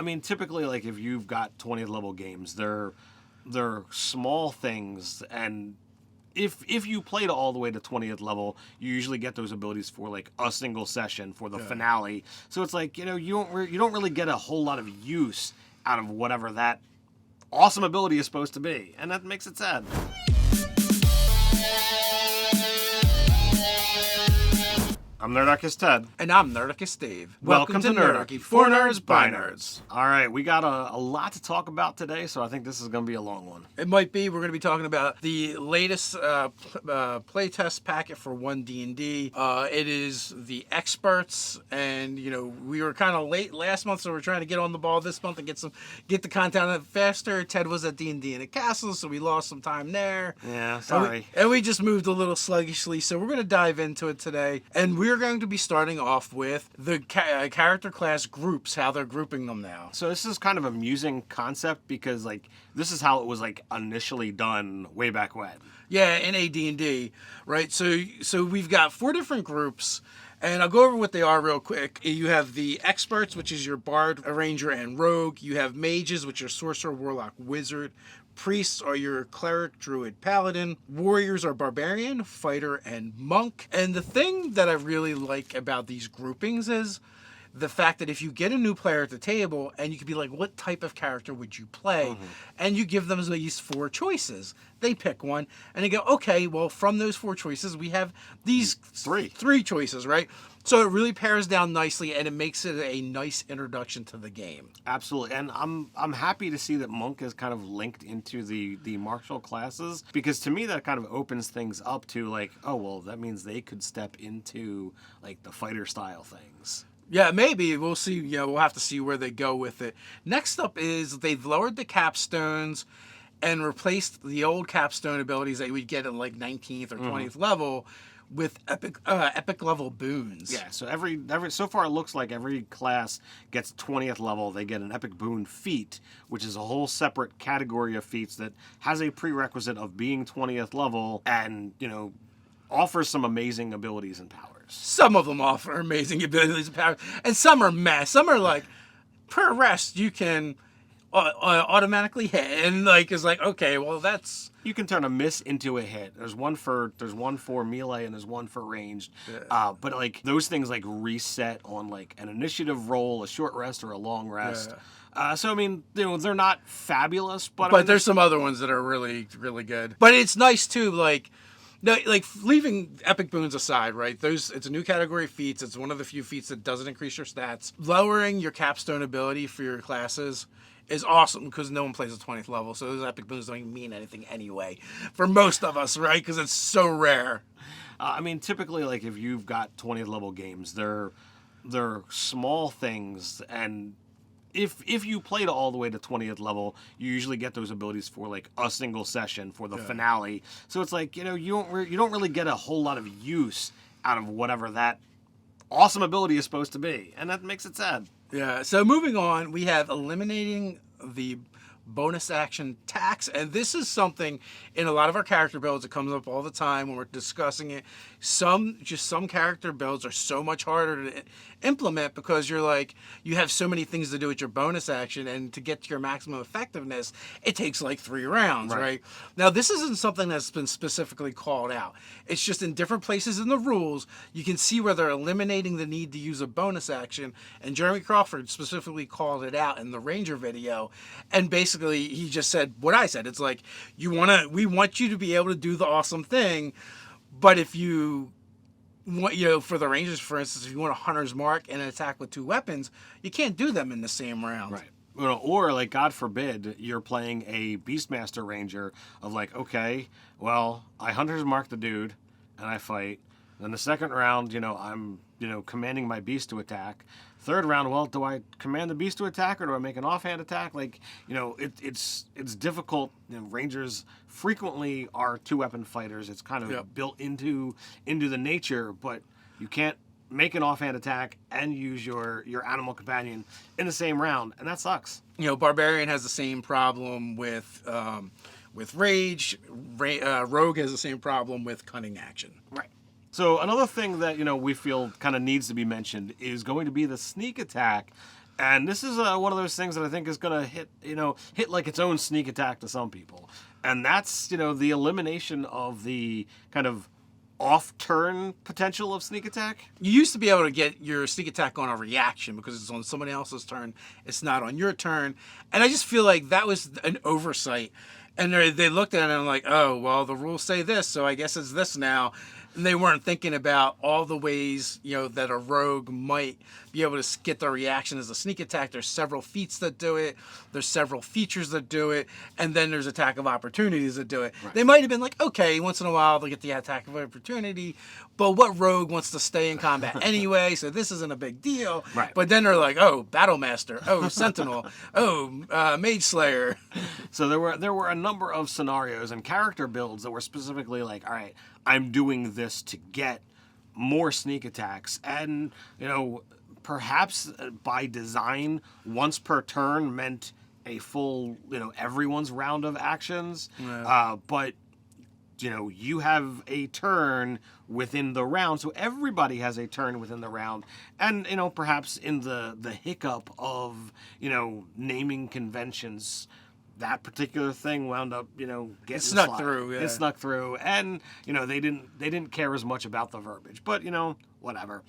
I mean, typically, like, if you've got 20th level games, they're small things, and if you played all the way to 20th level, you usually get those abilities for like a single session for the finale. So it's like, you don't really get a whole lot of use out of whatever that awesome ability is supposed to be, and that makes it sad. I'm Nerdarchy Ted. And I'm Nerdarchy Dave. Welcome to Nerdarchy, for nerds, by nerds. All right, we got a lot to talk about today, so I think this is going to be a long one. It might be. We're going to be talking about the latest playtest packet for One D&D. It is the experts, and we were kind of late last month, so we're trying to get on the ball this month and get the content out faster. Ted was at D&D in a castle, so we lost some time there. Yeah, sorry. And we just moved a little sluggishly, so we're going to dive into it today, and we're going to be starting off with the character class groups, how they're grouping them now. So this is kind of an amusing concept because this is how it was initially done way back when. Yeah, in AD&D, right? So we've got 4 different groups, and I'll go over what they are real quick. You have the experts, which is your bard, ranger, and rogue. You have mages, which are sorcerer, warlock, wizard. Priests are your cleric, druid, paladin. Warriors are barbarian, fighter, and monk. And the thing that I really like about these groupings is the fact that if you get a new player at the table and you could be like, what type of character would you play? Mm-hmm. And you give them these 4 choices. They pick one and they go, okay, well, from those 4 choices, we have these 3 choices, right? So it really pairs down nicely, and it makes it a nice introduction to the game. Absolutely, and I'm happy to see that Monk is kind of linked into the martial classes, because to me that kind of opens things up to oh, well, that means they could step into the fighter style things. Yeah, maybe. We'll see. We'll have to see where they go with it. Next up is they've lowered the capstones and replaced the old capstone abilities that we'd get at 19th or 20th level with epic level boons. Yeah, so every so far it looks like every class gets 20th level. They get an epic boon feat, which is a whole separate category of feats that has a prerequisite of being 20th level and, offers some amazing abilities and powers. Some of them offer amazing abilities and powers, and some are mess. Some are per rest you can automatically hit, and okay, well that's. You can turn a miss into a hit. There's one for melee and there's one for ranged. Yeah. But those things reset on an initiative roll, a short rest, or a long rest. Yeah. So I mean, they're not fabulous, but there's some other ones that are really, really good. But it's nice too, leaving epic boons aside, right? It's a new category of feats. It's one of the few feats that doesn't increase your stats. Lowering your capstone ability for your classes is awesome because no one plays at 20th level, so those epic boons don't even mean anything anyway for most of us, right? Because it's so rare. I mean, typically, if you've got 20th level games, they're small things, and if you played all the way to 20th level, you usually get those abilities for a single session for the finale. So it's you don't really get a whole lot of use out of whatever that awesome ability is supposed to be, and that makes it sad. Yeah, so moving on, we have eliminating the bonus action tax, and this is something in a lot of our character builds that comes up all the time when we're discussing it. Some character builds are so much harder to implement because you have so many things to do with your bonus action, and to get to your maximum effectiveness, it takes 3 rounds, right? Now, this isn't something that's been specifically called out. It's just in different places in the rules, you can see where they're eliminating the need to use a bonus action, and Jeremy Crawford specifically called it out in the Ranger video, and basically he just said what I said. It's we want you to be able to do the awesome thing, but if you want, for the Rangers, for instance, if you want a Hunter's Mark and an attack with 2 weapons, you can't do them in the same round. Right. Or, God forbid, you're playing a Beastmaster Ranger of okay, well, I Hunter's Mark the dude, and I fight. Then the second round, I'm, commanding my beast to attack. Third round, well, do I command the beast to attack or do I make an offhand attack? It's difficult. Rangers frequently are 2-weapon fighters. It's kind of built into the nature, but you can't make an offhand attack and use your animal companion in the same round, and that sucks. Barbarian has the same problem with rage. Rogue has the same problem with cunning action. Right. So another thing that we feel kind of needs to be mentioned is going to be the sneak attack. And this is one of those things that I think is going to hit like its own sneak attack to some people. And that's, the elimination of the kind of off-turn potential of sneak attack. You used to be able to get your sneak attack on a reaction because it's on somebody else's turn. It's not on your turn. And I just feel like that was an oversight. And they looked at it and like, oh, well, the rules say this, so I guess it's this now. And they weren't thinking about all the ways, that a rogue might be able to get the reaction as a sneak attack. There's several feats that do it. There's several features that do it. And then there's attack of opportunities that do it. Right. They might have been like, okay, once in a while they'll get the attack of opportunity. But what rogue wants to stay in combat anyway? So this isn't a big deal. Right. But then they're like, oh, Battle Master. Oh, Sentinel. Oh, Mage Slayer. So there were a number of scenarios and character builds that were specifically like, all right, I'm doing this to get more sneak attacks. And, perhaps by design, once per turn meant a full, everyone's round of actions. Yeah. But, you have a turn within the round. So everybody has a turn within the round. And, perhaps in the hiccup of, naming conventions, that particular thing wound up, getting snuck through. Yeah. It snuck through, and they didn't care as much about the verbiage, but whatever.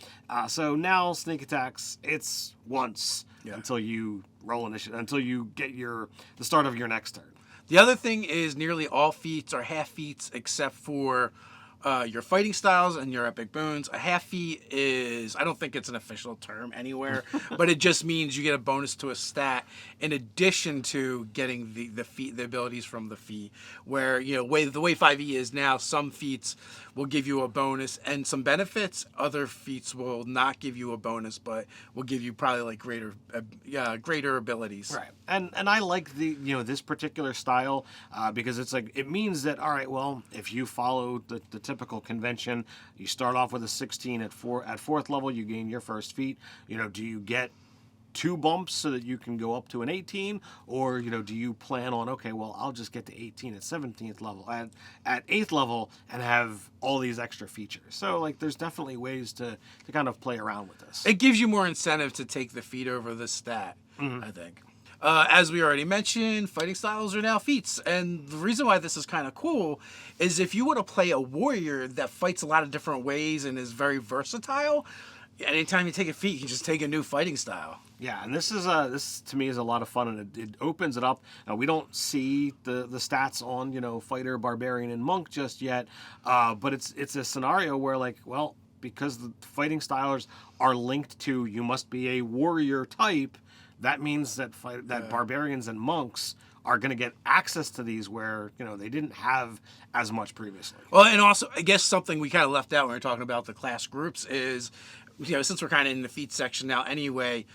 So now sneak attacks, it's once until you roll initiative, until you get the start of your next turn. The other thing is nearly all feats are half feats except for your fighting styles and your epic boons. A half feat is, I don't think it's an official term anywhere, but it just means you get a bonus to a stat in addition to getting the feat, the abilities from the feat. Where, the way 5e is now, some feats will give you a bonus and some benefits. Other feats will not give you a bonus, but will give you probably like greater abilities. Right. And I like this particular style because it's like, it means that, all right, well, if you follow the typical convention, you start off with a 16 at fourth level, you gain your first feat. Do you get 2 bumps so that you can go up to an 18, or do you plan on, okay, well, I'll just get to 18 at 17th level, at 8th level, and have all these extra features. So like there's definitely ways to kind of play around with this. It gives you more incentive to take the feat over the stat. I think. As we already mentioned, fighting styles are now feats. And the reason why this is kind of cool is if you want to play a warrior that fights a lot of different ways and is very versatile, anytime you take a feat, you can just take a new fighting style. Yeah, and this to me is a lot of fun, and it opens it up. We don't see the stats on fighter, barbarian, and monk just yet, but it's a scenario where like, well, because the fighting styles are linked to you must be a warrior type, that means that barbarians and monks are going to get access to these where they didn't have as much previously. Well, and also I guess something we kind of left out when we were talking about the class groups is, since we're kind of in the feat section now anyway,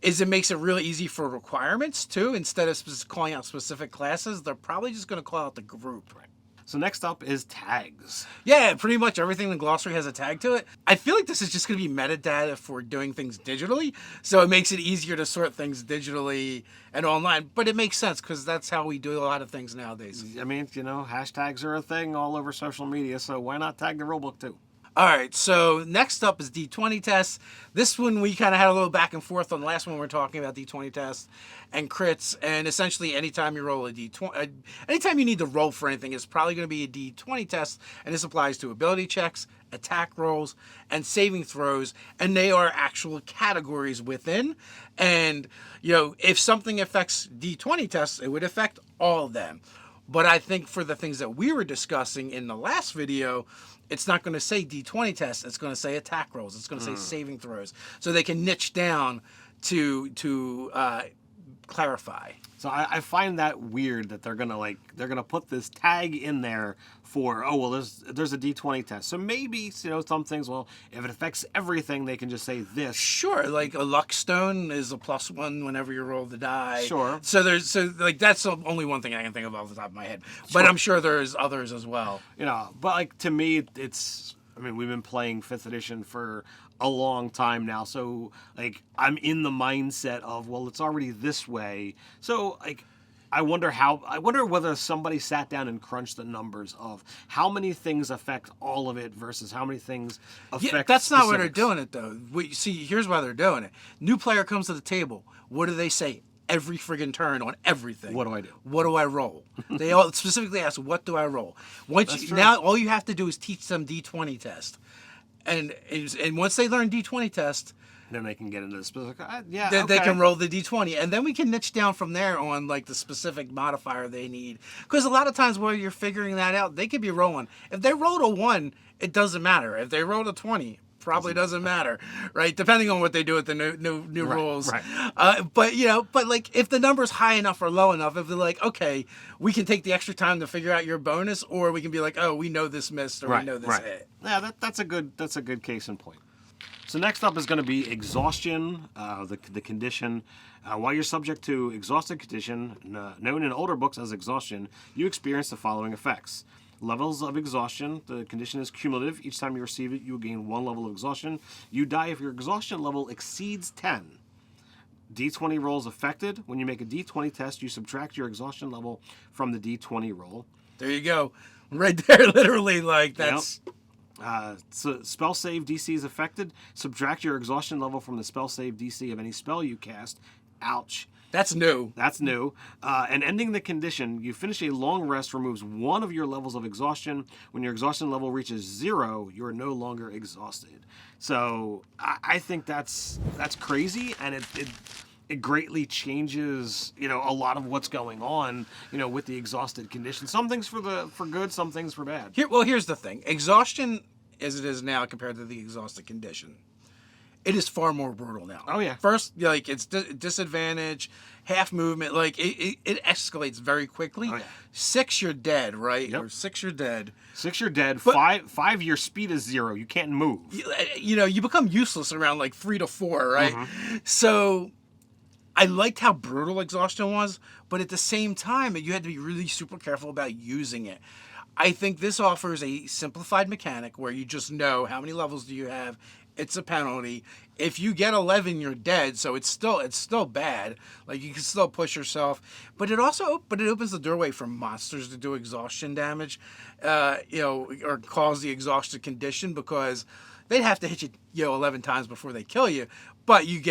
is it makes it really easy for requirements too. Instead of calling out specific classes, they're probably just going to call out the group. Right. So next up is tags. Yeah, pretty much everything in the glossary has a tag to it. I feel like this is just going to be metadata for doing things digitally, so it makes it easier to sort things digitally and online. But it makes sense because that's how we do a lot of things nowadays. I mean, hashtags are a thing all over social media, so why not tag the rulebook too? All right, so next up is D20 tests. This one we kind of had a little back and forth on the last one. We were talking about D20 tests and crits, and essentially anytime you roll a D20, anytime you need to roll for anything, it's probably going to be a D20 test, and this applies to ability checks, attack rolls, and saving throws, and they are actual categories within. And if something affects D20 tests, it would affect all of them. But I think for the things that we were discussing in the last video, it's not going to say D20 tests. It's going to say attack rolls. It's going to say saving throws. So they can niche down to clarify. So I find that weird that they're gonna put this tag in there for, oh well, there's a D20 test. So maybe some things, well, if it affects everything, they can just say this. Sure, like a luck stone is a +1 whenever you roll the die. Sure. So that's the only one thing I can think of off the top of my head. But I'm sure there's others as well. But like to me, we've been playing 5th edition for a long time now, so like I'm in the mindset of, well, it's already this way, so like I wonder whether somebody sat down and crunched the numbers of how many things affect all of it versus how many things affect. Yeah, that's not why they're specifics. doing it though. See, here's why they're doing it. New player comes to the table. What do they say? Every friggin' turn on everything. What do I do? What do I roll? They all specifically ask, "What do I roll?" Now, all you have to do is teach them D20 test, and once they learn D20 test, Then they can get into the specific. Yeah, then they okay. can roll the D20, and then we can niche down from there on like the specific modifier they need. Because a lot of times while you're figuring that out, they could be rolling. If they rolled a 1, it doesn't matter. If they rolled a 20, probably doesn't matter, right? Depending on what they do with the new rules. Right. But like if the number's high enough or low enough, if they're like, okay, we can take the extra time to figure out your bonus, or we can be like, oh, we know this missed, or we know this hit. Yeah, that's a good case in point. So next up is going to be exhaustion, the condition. While you're subject to exhausted condition, known in older books as exhaustion, you experience the following effects. Levels of exhaustion. The condition is cumulative. Each time you receive it, you will gain 1 level of exhaustion. You die if your exhaustion level exceeds 10. D20 rolls affected. When you make a D20 test, you subtract your exhaustion level from the D20 roll. There you go. Right there, literally, like that's... So spell save DC is affected. Subtract your exhaustion level from the spell save DC of any spell you cast. Ouch. That's new. That's new. And ending the condition, you finish a long rest removes 1 of your levels of exhaustion. When your exhaustion level reaches 0, you are no longer exhausted. So I think that's crazy, and it greatly changes, a lot of what's going on, with the exhausted condition. Some things for good, some things for bad. Here's the thing. Exhaustion, as it is now compared to the exhausted condition, it is far more brutal now. Oh, yeah. First, like, it's disadvantage, half movement. Like, it escalates very quickly. Oh, yeah. 6, you're dead, right? Yep. Or 6, you're dead. 6, you're dead. But- 5, your speed is 0. You can't move. You become useless around, like, 3 to 4, right? Mm-hmm. So... I liked how brutal exhaustion was, but at the same time, you had to be really super careful about using it. I think this offers a simplified mechanic where you just know how many levels do you have. It's a penalty. If you get 11, you're dead. So it's still bad. Like you can still push yourself, but it opens the doorway for monsters to do exhaustion damage, or cause the exhausted condition because they'd have to hit you, 11 times before they kill you. But you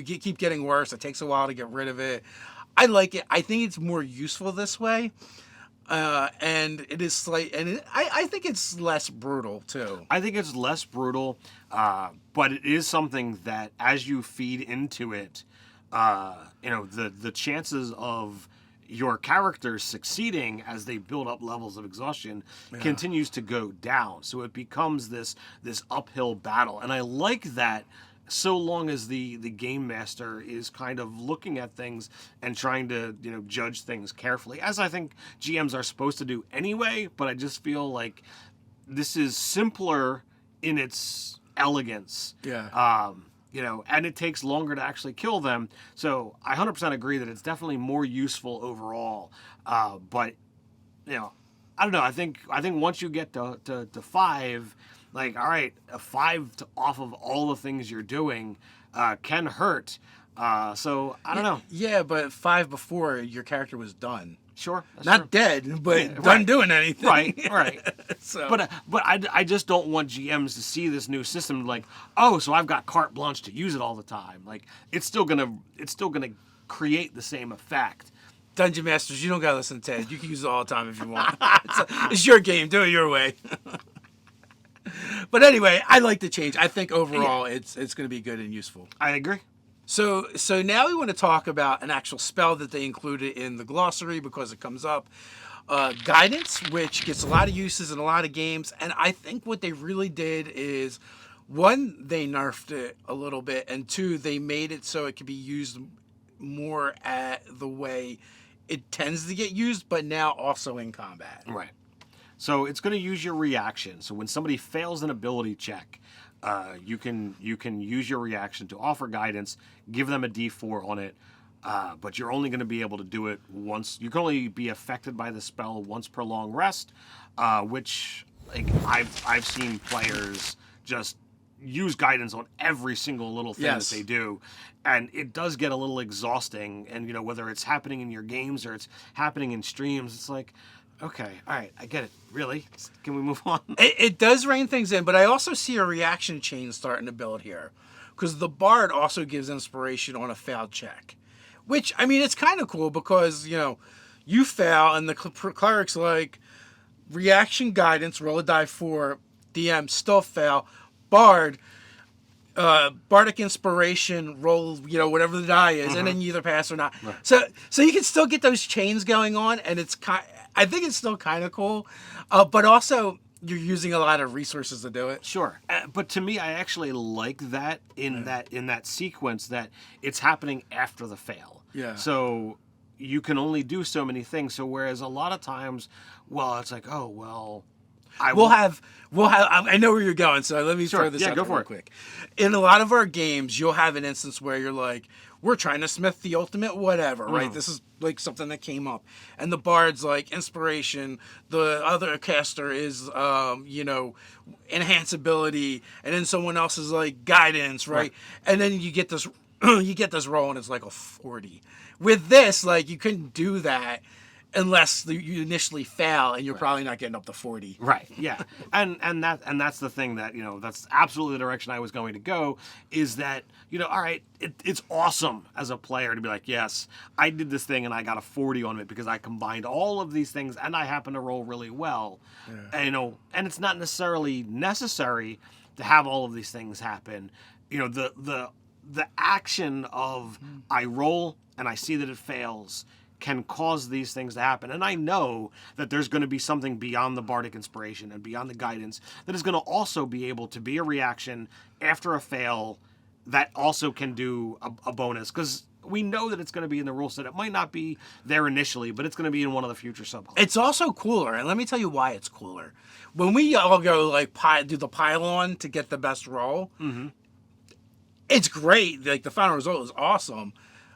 keep getting worse. It takes a while to get rid of it. I like it. I think it's more useful this way, and it is I think it's less brutal too. I think it's less brutal, but it is something that as you feed into it, the chances of your characters succeeding as they build up levels of exhaustion continues to go down. So it becomes this uphill battle, and I like that. So long as the game master is kind of looking at things and trying to judge things carefully, as I think GMs are supposed to do anyway. But I just feel like this is simpler in its elegance. Yeah. And it takes longer to actually kill them. So I 100% agree that it's definitely more useful overall. But I don't know. I think once you get to 5. Like, all right, a 5 off of all the things you're doing can hurt. So, I don't know. Yeah, but 5 before your character was done. Sure. That's Not true. dead, but done right. doing anything. Right. So. But I just don't want GMs to see this new system like, oh, so I've got carte blanche to use it all the time. Like, it's still gonna create the same effect. Dungeon Masters, you don't gotta listen to Ted. You can use it all the time if you want. It's your game. Do it your way. But anyway, I like the change. I think overall it's going to be good and useful. I agree. So now we want to talk about an actual spell that they included in the glossary because it comes up. Guidance, which gets a lot of uses in a lot of games. And I think what they really did is, 1, they nerfed it a little bit. And 2, they made it so it could be used more at the way it tends to get used, but now also in combat. Right. So it's going to use your reaction. So when somebody fails an ability check, you can use your reaction to offer guidance, give them a D4 on it, but you're only going to be able to do it once. You can only be affected by the spell once per long rest, which like I've seen players just use guidance on every single little thing Yes. that they do, and it does get a little exhausting. And whether it's happening in your games or it's happening in streams, it's like, okay, all right, I get it. Really? Can we move on? It does rein things in, but I also see a reaction chain starting to build here. Because the bard also gives inspiration on a failed check. Which, I mean, it's kind of cool because, you fail and the cleric's like, reaction guidance, roll a die 4, DM, still fail. Bard, bardic inspiration, roll, whatever the die is, and then you either pass or not. Right. So you can still get those chains going on, and I think it's still kind of cool. But also, you're using a lot of resources to do it. Sure, but to me, I actually like that in that sequence that it's happening after the fail. Yeah. So you can only do so many things. So whereas a lot of times, it's like, oh well, We'll have. I know where you're going, so let me throw this out go there for real it. quick. In a lot of our games, you'll have an instance where you're like, we're trying to smith the ultimate whatever, right? This is like something that came up, and the bard's like inspiration. The other caster is, enhance ability, and then someone else is like guidance, right? And then you get this, roll, and it's like a 40. With this, like you couldn't do that unless you initially fail, and you're probably not getting up to 40. Right. Yeah. and that's the thing that that's absolutely the direction I was going to go. Is that all right? It's awesome as a player to be like, yes, I did this thing and I got a 40 on it because I combined all of these things and I happen to roll really well. Yeah. And it's not necessarily necessary to have all of these things happen. The action of I roll and I see that it fails can cause these things to happen. And I know that there's going to be something beyond the bardic inspiration and beyond the guidance that is going to also be able to be a reaction after a fail that also can do a bonus. Because we know that it's going to be in the rule set. It might not be there initially, but it's going to be in one of the future subclasses. It's also cooler, and let me tell you why it's cooler. When we all go do the pylon to get the best roll, it's great. Like the final result is awesome,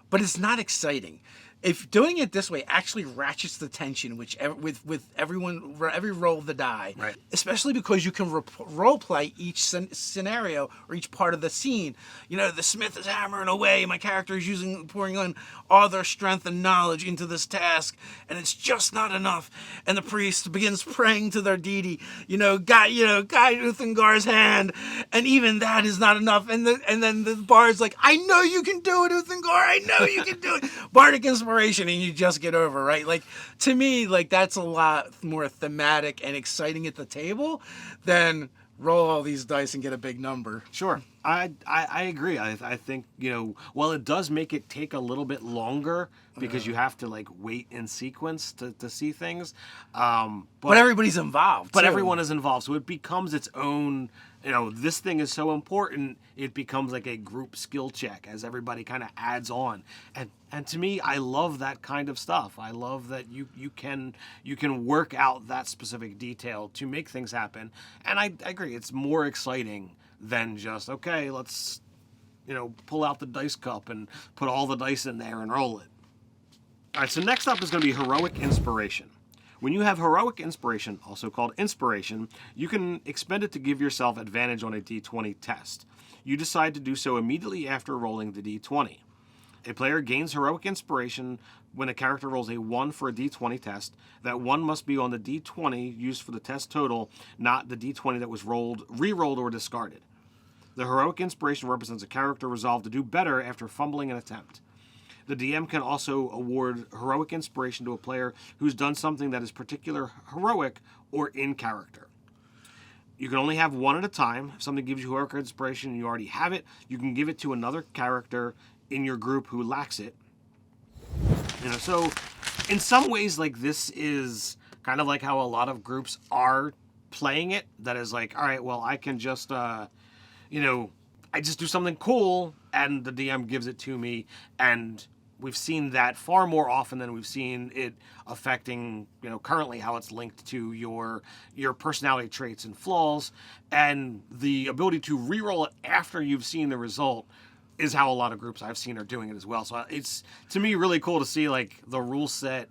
but it's not exciting. If doing it this way actually ratchets the tension, with everyone, every roll of the die, right? Especially because you can role play each scenario or each part of the scene. The smith is hammering away. My character is pouring on all their strength and knowledge into this task, and it's just not enough. And the priest begins praying to their deity. Guide Uthengar's hand, and even that is not enough. And then the bard's like, I know you can do it, Uthengar. I know you can do it. Bardic inspiration. And you just get over, right? Like, to me, like, that's a lot more thematic and exciting at the table than roll all these dice and get a big number. Sure. I agree. I think, while it does make it take a little bit longer because you have to, like, wait in sequence to see things. But everybody's involved, But too. everyone is involved. So it becomes its own, this thing is so important, it becomes like a group skill check as everybody kind of adds on. And to me, I love that kind of stuff. I love that you can work out that specific detail to make things happen. And I agree, it's more exciting than just, okay, let's, pull out the dice cup and put all the dice in there and roll it. All right, so next up is going to be heroic inspiration. When you have heroic inspiration, also called inspiration, you can expend it to give yourself advantage on a D20 test. You decide to do so immediately after rolling the D20. A player gains heroic inspiration when a character rolls a 1 for a D20 test. That 1 must be on the D20 used for the test total, not the D20 that was re-rolled or discarded. The heroic inspiration represents a character resolved to do better after fumbling an attempt. The DM can also award heroic inspiration to a player who's done something that is particularly heroic or in character. You can only have 1 at a time. If something gives you heroic inspiration and you already have it, you can give it to another character in your group who lacks it. So in some ways, like, this is kind of like how a lot of groups are playing it. That is like, all right, well, I can just, I just do something cool and the DM gives it to me. And we've seen that far more often than we've seen it affecting, currently how it's linked to your personality traits and flaws. And the ability to reroll it after you've seen the result is how a lot of groups I've seen are doing it as well. So it's, to me, really cool to see, like, the rule set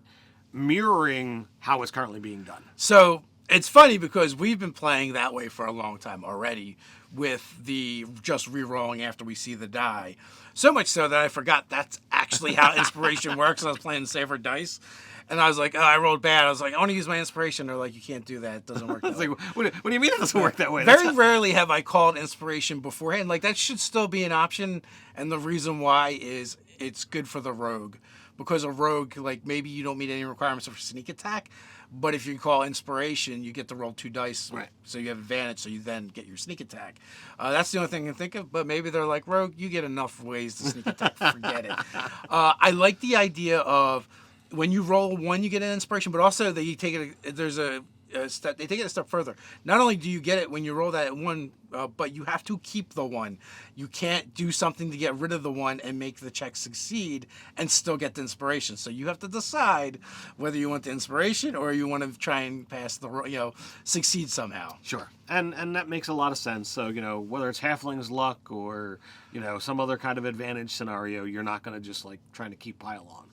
mirroring how it's currently being done. So It's funny because we've been playing that way for a long time already, with the just re-rolling after we see the die. So much so that I forgot that's actually how inspiration works. I was playing safer dice, and I was like, oh, I rolled bad. I was like, I want to use my inspiration. They're like, you can't do that. It doesn't work that way. Like, what do you mean it doesn't work that way? Very rarely have I called inspiration beforehand. Like, that should still be an option, and the reason why is it's good for the rogue. Because a rogue, like, maybe you don't meet any requirements for sneak attack, but if you call inspiration, you get to roll 2 dice, right? So you have advantage, so you then get your sneak attack. That's the only thing I can think of, but maybe they're like, rogue, you get enough ways to sneak attack, forget it. I like the idea of when you roll 1, you get an inspiration, but also that you take it, there's a step, they take it a step further. Not only do you get it when you roll that 1, but you have to keep the 1. You can't do something to get rid of the 1 and make the check succeed and still get the inspiration. So you have to decide whether you want the inspiration or you want to try and pass the, succeed somehow. Sure. And that makes a lot of sense. So, whether it's halfling's luck or, some other kind of advantage scenario, you're not going to just like trying to keep pile on.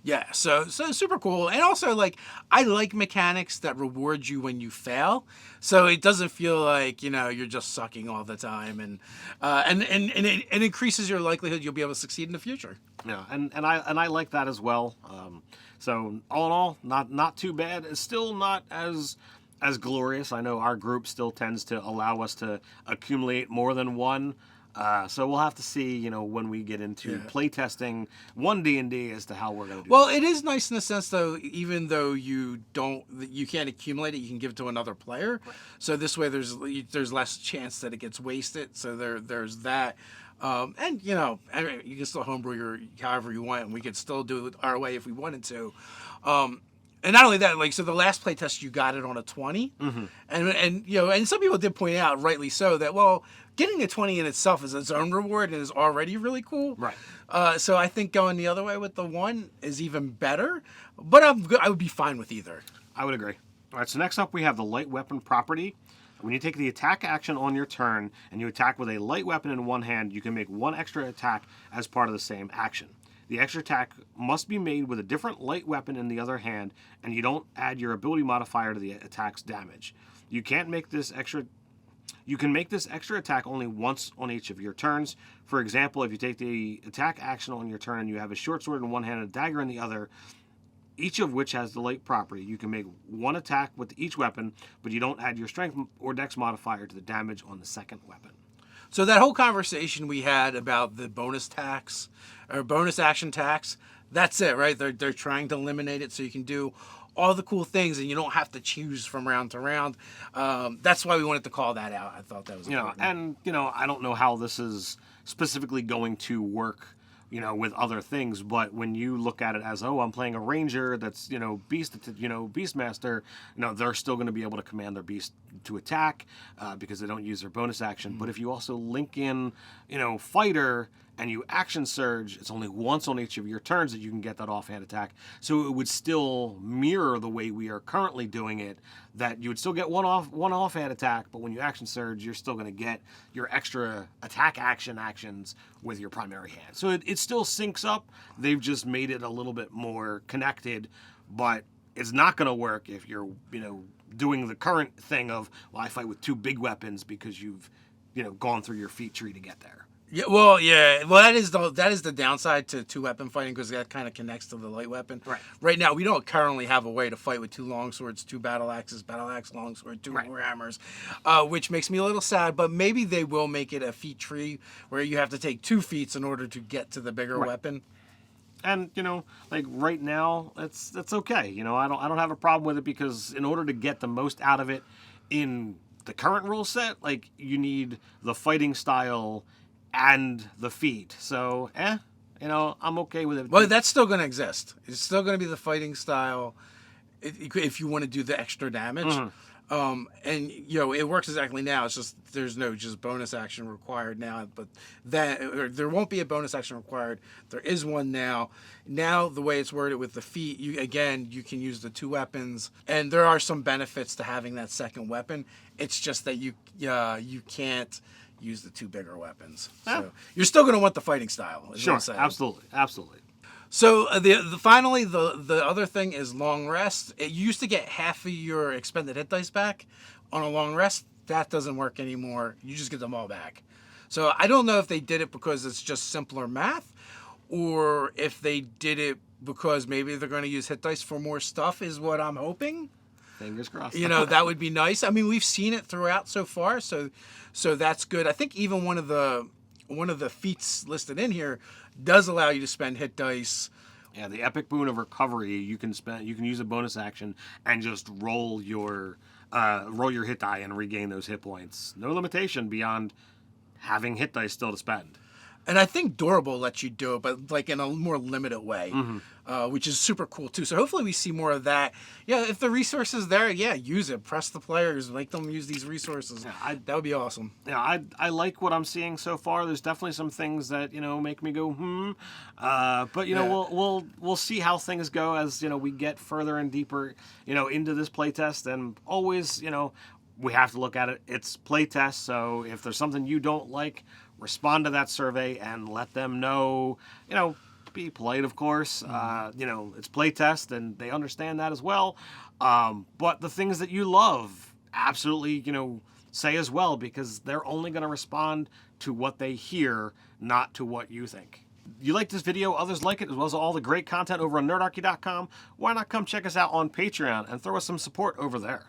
Yeah, so super cool. And also, like, I like mechanics that reward you when you fail. So it doesn't feel like, you're just sucking all the time. And it increases your likelihood you'll be able to succeed in the future. Yeah, and I like that as well. So all in all, not too bad. It's still not as glorious. I know our group still tends to allow us to accumulate more than 1. So we'll have to see, when we get into playtesting One D&D as to how we're going to do Well, it is nice in the sense, though, even though you can't accumulate it, you can give it to another player. Right. So this way there's less chance that it gets wasted. So there's that. And, you can still homebrew however you want, and we could still do it our way if we wanted to. And not only that, like, so the last playtest you got it on a 20, mm-hmm. and some people did point out, rightly so, that getting a 20 in itself is its own reward and is already really cool. Right. So I think going the other way with the 1 is even better, but I would be fine with either. I would agree. All right. So next up we have the light weapon property. When you take the attack action on your turn and you attack with a light weapon in one hand, you can make 1 extra attack as part of the same action. The extra attack must be made with a different light weapon in the other hand, and you don't add your ability modifier to the attack's damage. You can make this extra attack only once on each of your turns. For example, if you take the attack action on your turn and you have a short sword in one hand and a dagger in the other, each of which has the light property, you can make 1 attack with each weapon, but you don't add your strength or dex modifier to the damage on the second weapon. So that whole conversation we had about the bonus tax or bonus action tax, that's it, right? They're trying to eliminate it so you can do all the cool things and you don't have to choose from round to round. That's why we wanted to call that out. I thought that was important. I don't know how this is specifically going to work, with other things, but when you look at it as, I'm playing a ranger that's, beastmaster, they're still going to be able to command their beast to attack because they don't use their bonus action. Mm-hmm. But if you also link in, fighter and you action surge, it's only once on each of your turns that you can get that offhand attack. So it would still mirror the way we are currently doing it, that you would still get one offhand attack, but when you action surge, you're still going to get your extra attack actions with your primary hand. So it still syncs up. They've just made it a little bit more connected, but it's not going to work if you're, doing the current thing of, I fight with 2 big weapons because you've, gone through your feat tree to get there. Yeah, well, that is the downside to 2-weapon fighting, because that kind of connects to the light weapon. Right. Right now, we don't currently have a way to fight with 2 longswords, 2 battle axe, longsword, 2 warhammers, which makes me a little sad. But maybe they will make it a feat tree where you have to take 2 feats in order to get to the bigger weapon. And like right now, that's okay. I don't have a problem with it, because in order to get the most out of it in the current rule set, like, you need the fighting style and the feat. So, I'm okay with it. Well, that's still going to exist. It's still going to be the fighting style if you want to do the extra damage. Mm-hmm. And it works exactly now. It's just there's no bonus action required now. But there won't be a bonus action required. There is one now. Now the way it's worded with the feat, you can use the 2 weapons, and there are some benefits to having that second weapon. It's just that you can't use the 2 bigger weapons. So you're still going to want the fighting style. Sure, absolutely. So finally the other thing is long rest. It used to get half of your expended hit dice back on a long rest. That doesn't work anymore. You just get them all back. So I don't know if they did it because it's just simpler math, or if they did it because maybe they're going to use hit dice for more stuff, is what I'm hoping. Fingers crossed. That would be nice. I mean, we've seen it throughout so far, so that's good. I think even one of the feats listed in here does allow you to spend hit dice. Yeah, the epic boon of recovery. You can use a bonus action and just roll your hit die and regain those hit points. No limitation beyond having hit dice still to spend. And I think Durable lets you do it, but like in a more limited way, which is super cool too. So hopefully we see more of that. Yeah, if the resources there, use it. Press the players, make them use these resources. Yeah, that would be awesome. Yeah, I like what I'm seeing so far. There's definitely some things that make me go but we'll see how things go as we get further and deeper into this playtest. And always we have to look at it. It's playtest, so if there's something you don't like, respond to that survey and let them know. Be polite, of course. It's playtest, and they understand that as well. But the things that you love, absolutely, say as well, because they're only going to respond to what they hear, not to what you think. You like this video, others like it, as well as all the great content over on Nerdarchy.com. Why not come check us out on Patreon and throw us some support over there?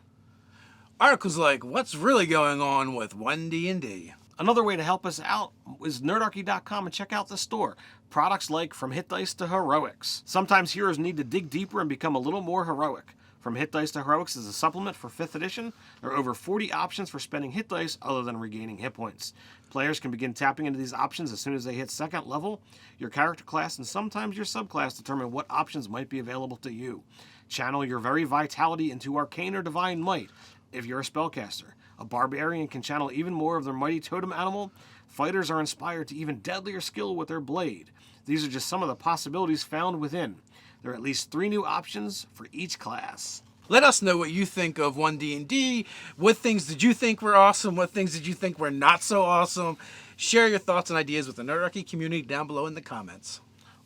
Articles like, what's really going on with One D&D? Another way to help us out is Nerdarchy.com and check out the store. Products like From Hit Dice to Heroics. Sometimes heroes need to dig deeper and become a little more heroic. From Hit Dice to Heroics is a supplement for 5th edition. There are over 40 options for spending hit dice other than regaining hit points. Players can begin tapping into these options as soon as they hit 2nd level. Your character class and sometimes your subclass determine what options might be available to you. Channel your very vitality into arcane or divine might if you're a spellcaster. A barbarian can channel even more of their mighty totem animal. Fighters are inspired to even deadlier skill with their blade. These are just some of the possibilities found within. There are at least 3 new options for each class. Let us know what you think of One D&D. What things did you think were awesome? What things did you think were not so awesome? Share your thoughts and ideas with the Nerdarchy community down below in the comments.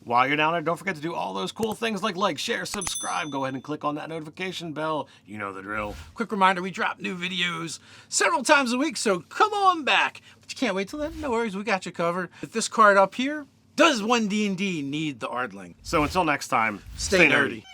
While you're down there, don't forget to do all those cool things like share, subscribe. Go ahead and click on that notification bell. You know the drill. Quick reminder, we drop new videos several times a week, so come on back. But you can't wait till then. No worries, we got you covered. With this card up here, does One D&D need the Ardling? So until next time, Stay nerdy.